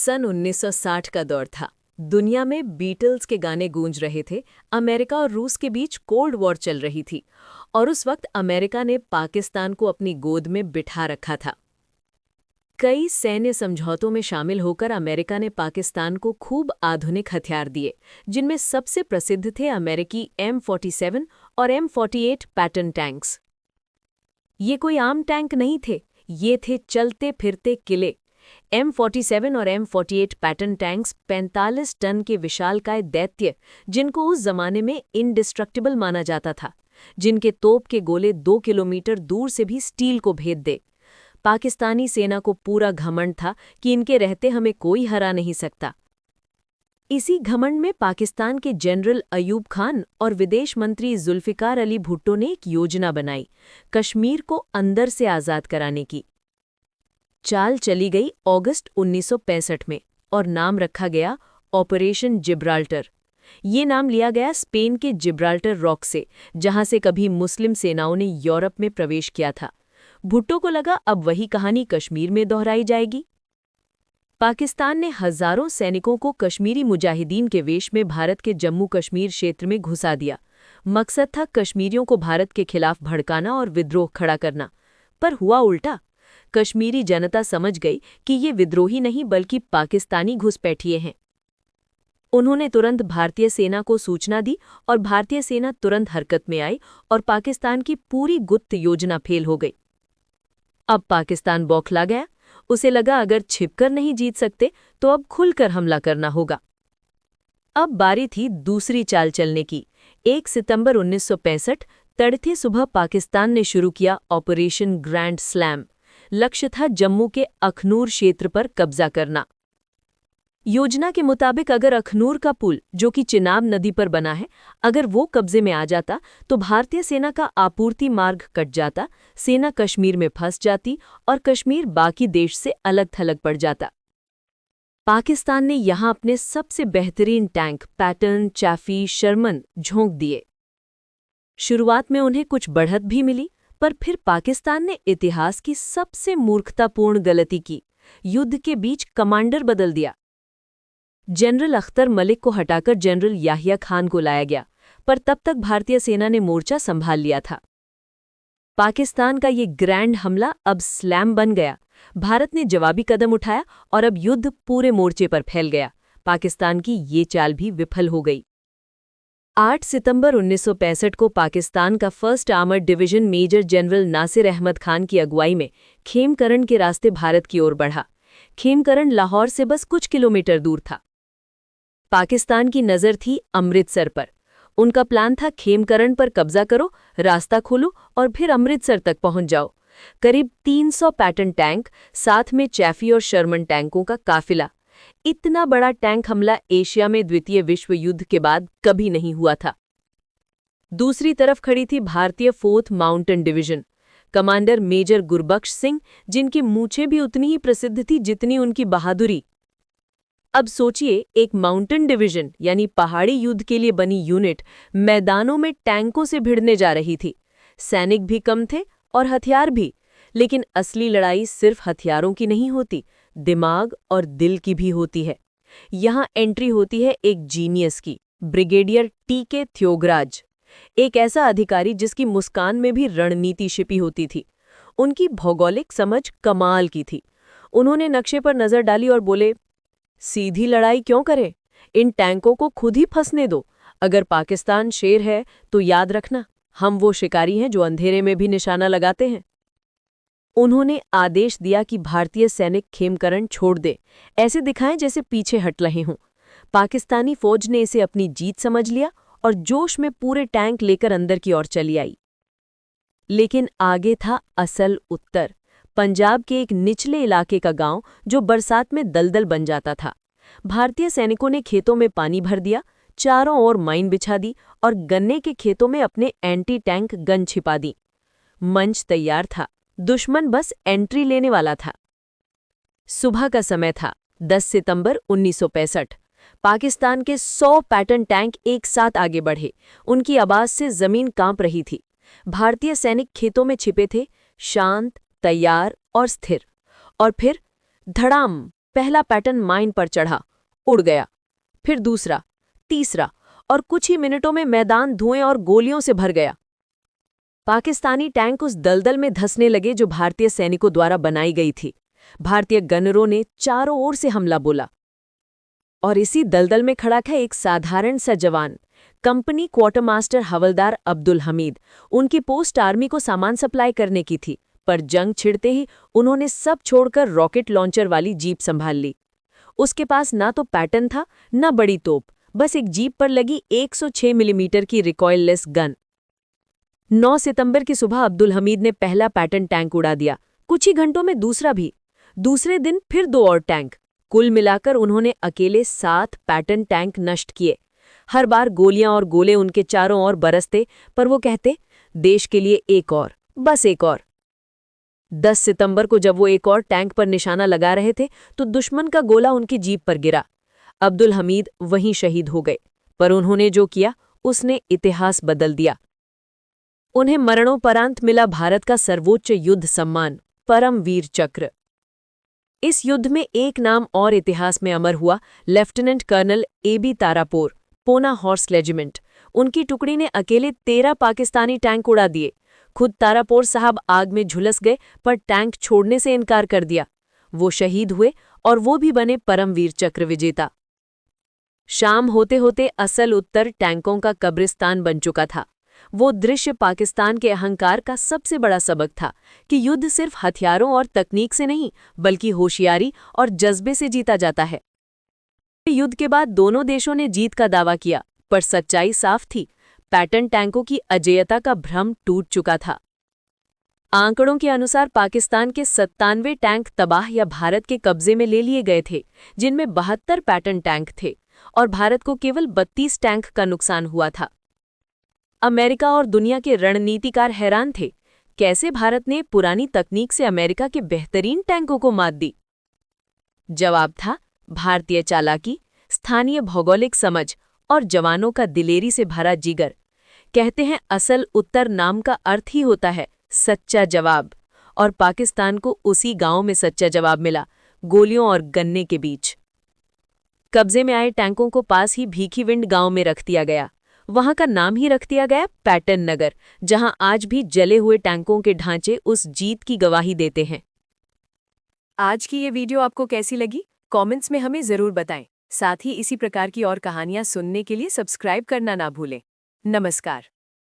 सन 1960 का दौर था। दुनिया में बीटल्स के गाने गूंज रहे थे। अमेरिका और रूस के बीच कोल्ड वॉर चल रही थी और उस वक्त अमेरिका ने पाकिस्तान को अपनी गोद में बिठा रखा था। कई सैन्य समझौतों में शामिल होकर अमेरिका ने पाकिस्तान को खूब आधुनिक हथियार दिए, जिनमें सबसे प्रसिद्ध थे अमेरिकी M47 और M48 पैटर्न टैंक्स। ये कोई आम टैंक नहीं थे, ये थे चलते फिरते किले। M47 और M48 पैटर्न टैंक्स 45 टन के विशालकाय दैत्य, जिनको उस जमाने में इंडिस्ट्रक्टिबल माना जाता था, जिनके तोप के गोले 2 किलोमीटर दूर से भी स्टील को भेद दे। पाकिस्तानी सेना को पूरा घमंड था कि इनके रहते हमें कोई हरा नहीं सकता। इसी घमंड में पाकिस्तान के जनरल अयूब खान और विदेश मंत्री जुल्फिकार अली भुट्टो ने एक योजना बनाई, कश्मीर को अंदर से आज़ाद कराने की। चाल चली गई अगस्त 1965 में और नाम रखा गया ऑपरेशन जिब्राल्टर। ये नाम लिया गया स्पेन के जिब्राल्टर रॉक से, जहां से कभी मुस्लिम सेनाओं ने यूरोप में प्रवेश किया था। भुट्टो को लगा अब वही कहानी कश्मीर में दोहराई जाएगी। पाकिस्तान ने हजारों सैनिकों को कश्मीरी मुजाहिदीन के वेश में भारत के जम्मू कश्मीर क्षेत्र में घुसा दिया। मकसद था कश्मीरियों को भारत के खिलाफ भड़काना और विद्रोह खड़ा करना। पर हुआ उल्टा। कश्मीरी जनता समझ गई कि ये विद्रोही नहीं बल्कि पाकिस्तानी घुसपैठिए हैं। उन्होंने तुरंत भारतीय सेना को सूचना दी और भारतीय सेना तुरंत हरकत में आई और पाकिस्तान की पूरी गुप्त योजना फेल हो गई। अब पाकिस्तान बौखला गया। उसे लगा अगर छिपकर नहीं जीत सकते तो अब खुलकर हमला करना होगा। अब बारी थी दूसरी चाल चलने की। 1 सितंबर 1965 तड़के सुबह पाकिस्तान ने शुरू किया ऑपरेशन ग्रैंड स्लैम। लक्ष्य था जम्मू के अखनूर क्षेत्र पर कब्जा करना। योजना के मुताबिक अगर अखनूर का पुल, जो कि चिनाब नदी पर बना है, अगर वो कब्जे में आ जाता तो भारतीय सेना का आपूर्ति मार्ग कट जाता, सेना कश्मीर में फंस जाती और कश्मीर बाकी देश से अलग थलग पड़ जाता। पाकिस्तान ने यहां अपने सबसे बेहतरीन टैंक पैटर्न, चैफी, शर्मन झोंक दिए। शुरुआत में उन्हें कुछ बढ़त भी मिली, पर फिर पाकिस्तान ने इतिहास की सबसे मूर्खतापूर्ण गलती की। युद्ध के बीच कमांडर बदल दिया। जनरल अख्तर मलिक को हटाकर जनरल याहिया खान को लाया गया, पर तब तक भारतीय सेना ने मोर्चा संभाल लिया था। पाकिस्तान का ये ग्रैंड हमला अब स्लैम बन गया। भारत ने जवाबी कदम उठाया और अब युद्ध पूरे मोर्चे पर फैल गया। पाकिस्तान की ये चाल भी विफल हो गई। 8 सितंबर 1965 को पाकिस्तान का first armoured division major general Nasir Ahmed Khan की अगुवाई में खेमकरण के रास्ते भारत की ओर बढ़ा। खेमकरण लाहौर से बस कुछ किलोमीटर दूर था। पाकिस्तान की नज़र थी अमृतसर पर। उनका प्लान था खेमकरण पर कब्जा करो, रास्ता खोलो और फिर अमृतसर तक पहुंच जाओ। करीब 300 पैटर्न टैंक, साथ में चैफी और शर्मन टैंकों का काफिला। इतना बड़ा टैंक हमला एशिया में द्वितीय विश्व युद्ध के बाद कभी नहीं हुआ था। दूसरी तरफ खड़ी थी भारतीय 4th mountain division. Commander major Gurbaksh Singh, जिनकी मूछें भी उतनी ही प्रसिद्ध थी जितनी उनकी बहादुरी। अब सोचिए, एक माउंटेन डिवीजन यानी पहाड़ी युद्ध के लिए बनी यूनिट मैदानों में टैंकों से भिड़ने जा रही थी। सैनिक भी कम थे और हथियार भी, लेकिन असली लड़ाई सिर्फ हथियारों की नहीं होती, दिमाग और दिल की भी होती है। यहाँ एंट्री होती है एक जीनियस की, ब्रिगेडियर टी.के. थ्योगराज, एक ऐसा अधिकारी जिसकी मुस्कान में भी रणनीति छिपी होती थी। उनकी भौगोलिक समझ कमाल की थी। उन्होंने नक्शे पर नजर डाली और बोले, सीधी लड़ाई क्यों करें, इन टैंकों को खुद ही फंसने दो। अगर पाकिस्तान शेर है तो याद रखना, हम वो शिकारी हैं जो अंधेरे में भी निशाना लगाते हैं। उन्होंने आदेश दिया कि भारतीय सैनिक खेमकरण छोड़ दे, ऐसे दिखाएं जैसे पीछे हट रहे हों। पाकिस्तानी फौज ने इसे अपनी जीत समझ लिया और जोश में पूरे टैंक लेकर अंदर की ओर चली आई। लेकिन आगे था असल उत्तर। पंजाब के एक निचले इलाके का गांव जो बरसात में दलदल बन जाता था। भारतीय सैनिकों ने खेतों में पानी भर दिया, चारों ओर माइन बिछा दी और गन्ने के खेतों में अपने एंटी टैंक गन छिपा दी। मंच तैयार था, दुश्मन बस एंट्री लेने वाला था। सुबह का समय था, 10 सितंबर 1965। पाकिस्तान के 100 पैटर्न टैंक एक साथ आगे बढ़े। उनकी आवाज से जमीन कांप रही थी। भारतीय सैनिक खेतों में छिपे थे, शांत, तैयार और स्थिर। और फिर धड़ाम, पहला पैटर्न माइन पर चढ़ा, उड़ गया। फिर दूसरा, तीसरा, और कुछ ही मिनटों में मैदान धुएं और गोलियों से भर गया। पाकिस्तानी टैंक उस दलदल में धंसने लगे जो भारतीय सैनिकों द्वारा बनाई गई थी। भारतीय गनरों ने चारों ओर से हमला बोला, और इसी दलदल में खड़ा था एक साधारण सा जवान, कंपनी क्वार्टरमास्टर हवलदार अब्दुल हमीद। उनकी पोस्ट आर्मी को सामान सप्लाई करने की थी, पर जंग छिड़ते ही उन्होंने सब छोड़कर रॉकेट लॉन्चर वाली जीप संभाल ली। उसके पास ना तो पैटर्न था, ना बड़ी तोप, बस एक जीप पर लगी 106 मिलीमीटर की रिकॉइललेस गन। 9 सितंबर की सुबह अब्दुल हमीद ने पहला पैटर्न टैंक उड़ा दिया, कुछ ही घंटों में दूसरा भी। दूसरे दिन फिर 2 और टैंक। कुल मिलाकर उन्होंने अकेले 7 पैटर्न टैंक नष्ट किए। हर बार गोलियां और गोले उनके चारों ओर बरसते, पर वो कहते, देश के लिए एक और, बस एक और। 10 सितंबर को जब वो एक और टैंक पर निशाना लगा रहे थे तो दुश्मन का गोला उनकी जीप पर गिरा। अब्दुल हमीद वहीं शहीद हो गए, पर उन्होंने जो किया उसने इतिहास बदल दिया। उन्हें मरणोपरांत मिला भारत का सर्वोच्च युद्ध सम्मान, परमवीर चक्र। इस युद्ध में एक नाम और इतिहास में अमर हुआ, lieutenant colonel A.B. Tarapore, Poona horse regiment. उनकी टुकड़ी ने अकेले 13 पाकिस्तानी टैंक उड़ा दिए। खुद तारापोर साहब आग में झुलस गए, पर टैंक छोड़ने से इनकार कर दिया। वो शहीद हुए और वो भी बने परमवीर चक्र विजेता। शाम होते होते असल उत्तर टैंकों का कब्रिस्तान बन चुका था। वो दृश्य पाकिस्तान के अहंकार का सबसे बड़ा सबक था कि युद्ध सिर्फ हथियारों और तकनीक से नहीं, बल्कि होशियारी और जज्बे से जीता जाता है। युद्ध के बाद दोनों देशों ने जीत का दावा किया, पर सच्चाई साफ थी, पैटर्न टैंकों की अजेयता का भ्रम टूट चुका था। आंकड़ों के अनुसार पाकिस्तान के 97 टैंक तबाह या भारत के कब्जे में ले लिए गए थे, जिनमें 72 पैटर्न टैंक थे, और भारत को केवल 32 टैंक का नुकसान हुआ था। अमेरिका और दुनिया के रणनीतिकार हैरान थे, कैसे भारत ने पुरानी तकनीक से अमेरिका के बेहतरीन टैंकों को मात दी। जवाब था भारतीय चालाकी, स्थानीय भौगोलिक समझ और जवानों का दिलेरी से भरा जिगर। कहते हैं असल उत्तर नाम का अर्थ ही होता है सच्चा जवाब, और पाकिस्तान को उसी गांव में सच्चा जवाब मिला, गोलियों और गन्ने के बीच। कब्जे में आए टैंकों को पास ही भीखीविंड गांव में रख दिया गया। वहां का नाम ही रख दिया गया पैटर्न नगर, जहां आज भी जले हुए टैंकों के ढांचे उस जीत की गवाही देते हैं। आज की ये वीडियो आपको कैसी लगी? कमेंट्स में हमें जरूर बताएं। साथ ही इसी प्रकार की और कहानियां सुनने के लिए सब्सक्राइब करना ना भूलें। नमस्कार।